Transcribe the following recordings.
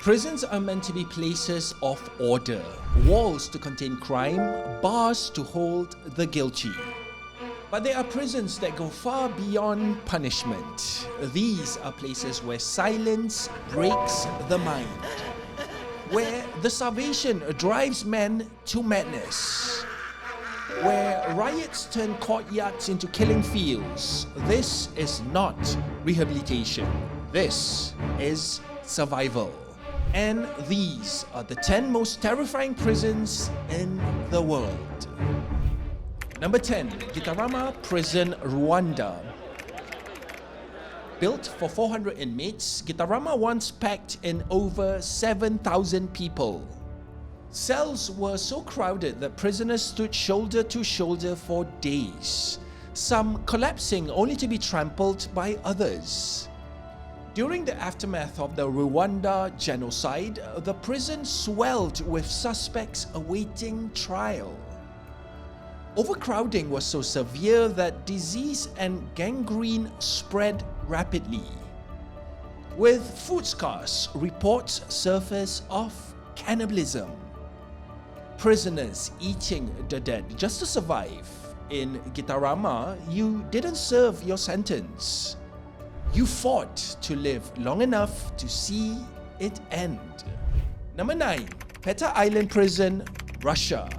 Prisons are meant to be places of order, walls to contain crime, bars to hold the guilty. But there are prisons that go far beyond punishment. These are places where silence breaks the mind, where the starvation drives men to madness, where riots turn courtyards into killing fields. This is not rehabilitation. This is survival. And these are the 10 most terrifying prisons in the world. Number 10, Gitarama Prison, Rwanda. Built for 400 inmates, Gitarama once packed in over 7,000 people. Cells were so crowded that prisoners stood shoulder to shoulder for days, some collapsing only to be trampled by others. During the aftermath of the Rwanda genocide, the prison swelled with suspects awaiting trial. Overcrowding was so severe that disease and gangrene spread rapidly. With food scarce, reports surfaced of cannibalism. Prisoners eating the dead just to survive. In Gitarama, you didn't serve your sentence. You fought to live long enough to see it end. Number 9, Petak Island Prison, Russia.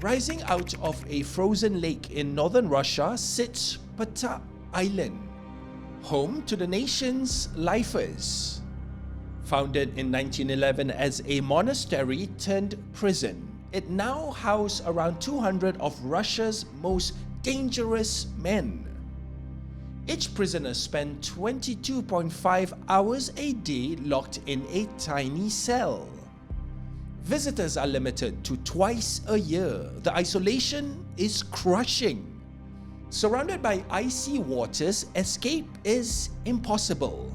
Rising out of a frozen lake in northern Russia sits Petak Island, home to the nation's lifers. Founded in 1911 as a monastery turned prison, it now houses around 200 of Russia's most dangerous men. Each prisoner spent 22.5 hours a day locked in a tiny cell. Visitors are limited to twice a year. The isolation is crushing. Surrounded by icy waters, escape is impossible.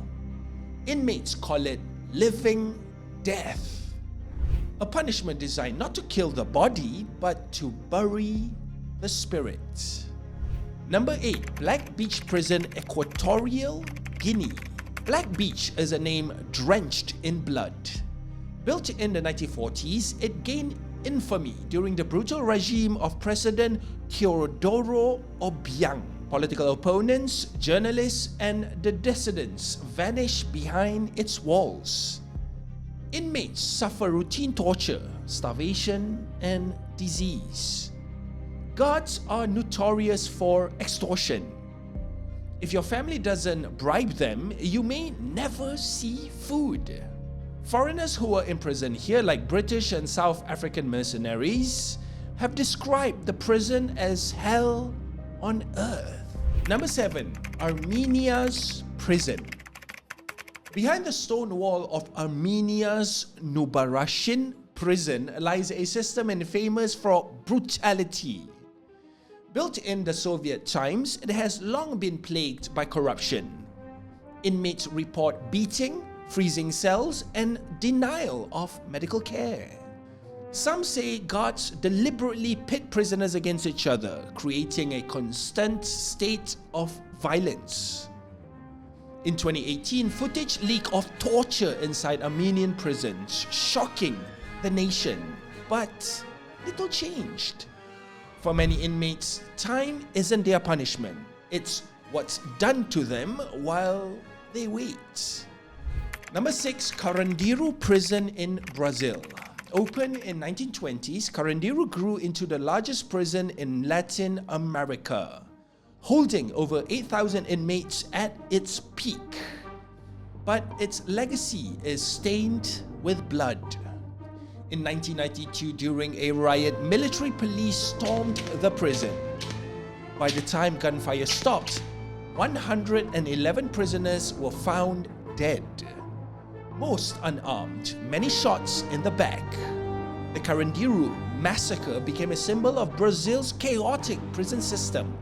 Inmates call it living death. A punishment designed not to kill the body, but to bury the spirit. Number 8, Black Beach Prison, Equatorial Guinea. Black Beach is a name drenched in blood. Built in the 1940s, it gained infamy during the brutal regime of President Teodoro Obiang. Political opponents, journalists, and the dissidents vanished behind its walls. Inmates suffer routine torture, starvation, and disease. Guards are notorious for extortion. If your family doesn't bribe them, you may never see food. Foreigners who were imprisoned here, like British and South African mercenaries, have described the prison as hell on earth. Number 7, Armenia's Prison. Behind the stone wall of Armenia's Nubarashin prison lies a system famous for brutality. Built in the Soviet times, it has long been plagued by corruption. Inmates report beating, freezing cells, and denial of medical care. Some say guards deliberately pit prisoners against each other, creating a constant state of violence. In 2018, footage leaked of torture inside Armenian prisons, shocking the nation. But little changed. For many inmates, time isn't their punishment. It's what's done to them while they wait. Number 6, Carandiru Prison in Brazil. Opened in 1920s, Carandiru grew into the largest prison in Latin America, holding over 8,000 inmates at its peak. But its legacy is stained with blood. In 1992, during a riot, military police stormed the prison. By the time gunfire stopped, 111 prisoners were found dead. Most unarmed, many shots in the back. The Carandiru massacre became a symbol of Brazil's chaotic prison system.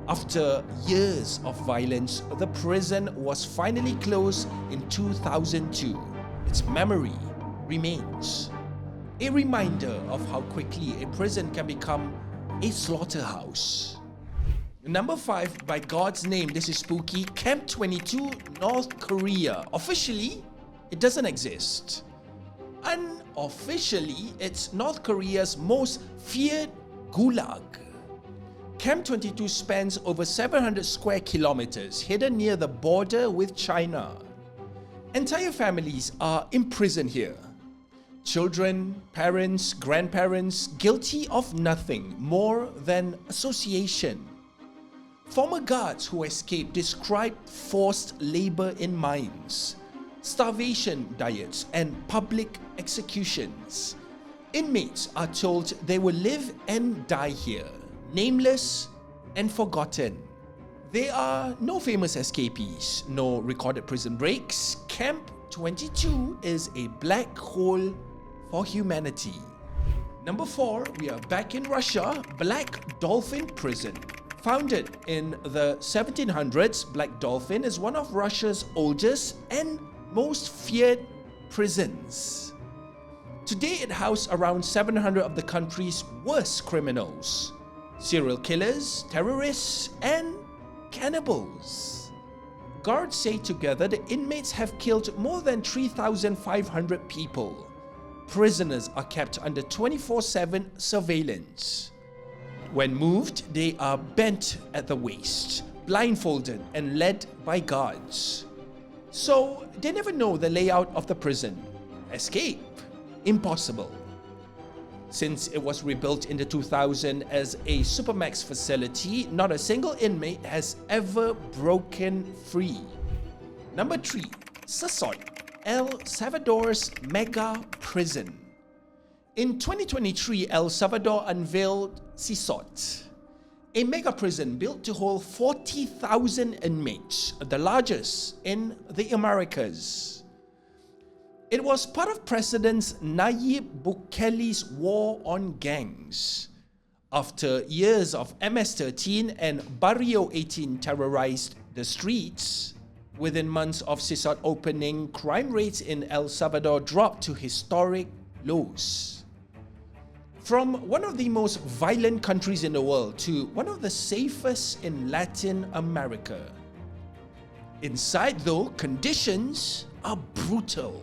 After years of violence, the prison was finally closed in 2002. Its memory remains. A reminder of how quickly a prison can become a slaughterhouse. Number 5, by God's name, this is spooky. Camp 22, North Korea. Officially, it doesn't exist. Unofficially, it's North Korea's most feared gulag. Camp 22 spans over 700 square kilometers, hidden near the border with China. Entire families are imprisoned here. Children, parents, grandparents, guilty of nothing more than association. Former guards who escaped described forced labor in mines, starvation diets, and public executions. Inmates are told they will live and die here, nameless and forgotten. There are no famous escapees, no recorded prison breaks. Camp 22 is a black hole for humanity. Number 4, we are back in Russia, Black Dolphin Prison. Founded in the 1700s, Black Dolphin is one of Russia's oldest and most feared prisons. Today it houses around 700 of the country's worst criminals, serial killers, terrorists, and cannibals. Guards say together the inmates have killed more than 3,500 people. Prisoners are kept under 24/7 surveillance. When moved, they are bent at the waist, blindfolded and led by guards. So they never know the layout of the prison. Escape? Impossible. Since it was rebuilt in the 2000 as a supermax facility, not a single inmate has ever broken free. Number 3, CECOT, El Salvador's mega prison. In 2023, El Salvador unveiled CECOT, a mega prison built to hold 40,000 inmates, the largest in the Americas. It was part of President Nayib Bukele's war on gangs. After years of MS-13 and Barrio 18 terrorized the streets, within months of CECOT opening, crime rates in El Salvador dropped to historic lows. From one of the most violent countries in the world to one of the safest in Latin America. Inside, though, conditions are brutal.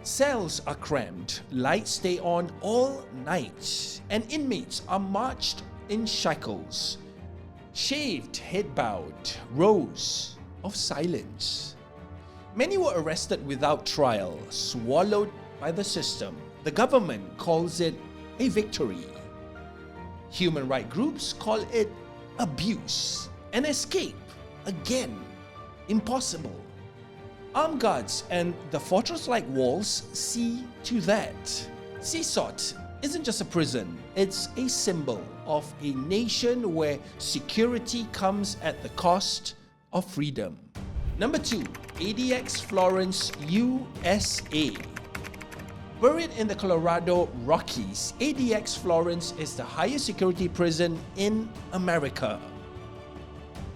Cells are cramped, lights stay on all night, and inmates are marched in shackles, shaved, head bowed, rows of silence. Many were arrested without trial, swallowed by the system. The government calls it a victory. Human rights groups call it abuse. An escape, again, impossible. Armed guards and the fortress-like walls see to that. CECOT isn't just a prison, it's a symbol of a nation where security comes at the cost of freedom. Number 2, ADX Florence, USA. Buried in the Colorado Rockies, ADX Florence is the highest security prison in America.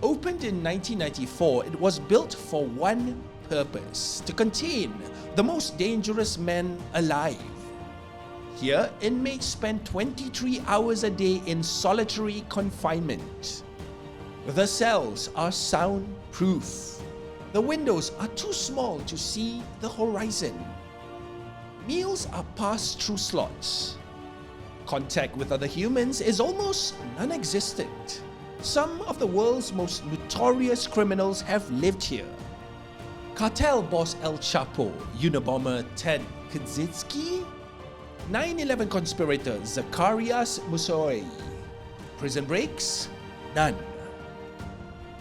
Opened in 1994, it was built for one purpose: to contain the most dangerous men alive. Here, inmates spend 23 hours a day in solitary confinement. The cells are soundproof. The windows are too small to see the horizon. Meals are passed through slots. Contact with other humans is almost non-existent. Some of the world's most notorious criminals have lived here. Cartel boss El Chapo, Unabomber Ted Kaczynski, 9/11 conspirator Zacarias Musoi. Prison breaks? None.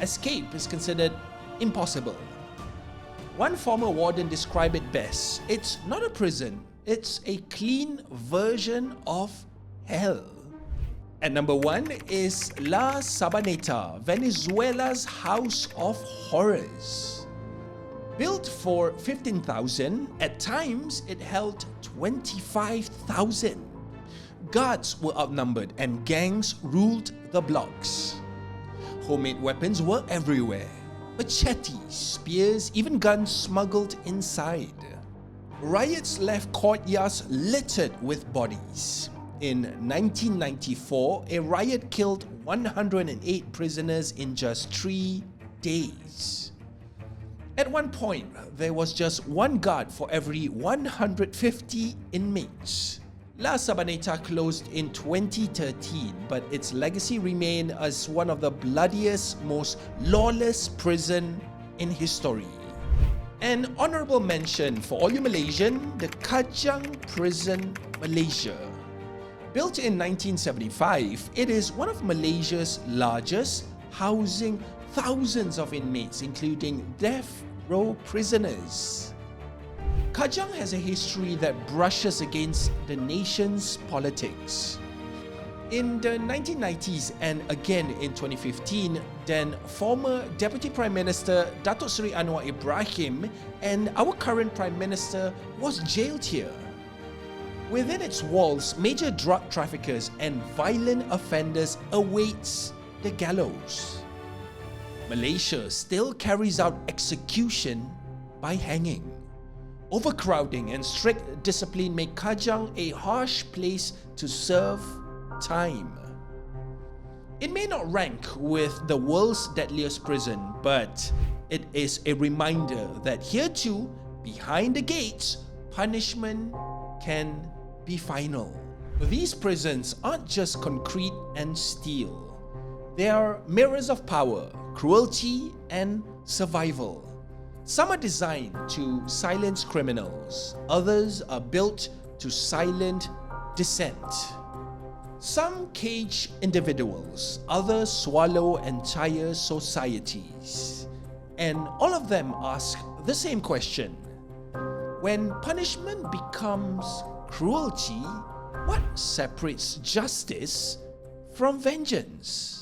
Escape is considered impossible. One former warden described it best: it's not a prison, it's a clean version of hell. And number 1 is La Sabaneta, Venezuela's House of Horrors. Built for 15,000, at times it held 25,000. Guards were outnumbered and gangs ruled the blocks. Homemade weapons were everywhere. Machetes, spears, even guns smuggled inside. Riots left courtyards littered with bodies. In 1994, a riot killed 108 prisoners in just 3 days. At one point, there was just one guard for every 150 inmates. La Sabaneta closed in 2013, but its legacy remained as one of the bloodiest, most lawless prison in history. An honorable mention for all you Malaysian, the Kajang Prison, Malaysia. Built in 1975, it is one of Malaysia's largest, housing thousands of inmates, including death row prisoners. Kajang has a history that brushes against the nation's politics. In the 1990s and again in 2015, then former Deputy Prime Minister Datuk Seri Anwar Ibrahim and our current Prime Minister was jailed here. Within its walls, major drug traffickers and violent offenders awaits the gallows. Malaysia still carries out execution by hanging. Overcrowding and strict discipline make Kajang a harsh place to serve time. It may not rank with the world's deadliest prison, but it is a reminder that here too, behind the gates, punishment can be final. These prisons aren't just concrete and steel. They are mirrors of power, cruelty, and survival. Some are designed to silence criminals, others are built to silence dissent. Some cage individuals, others swallow entire societies. And all of them ask the same question. When punishment becomes cruelty, what separates justice from vengeance?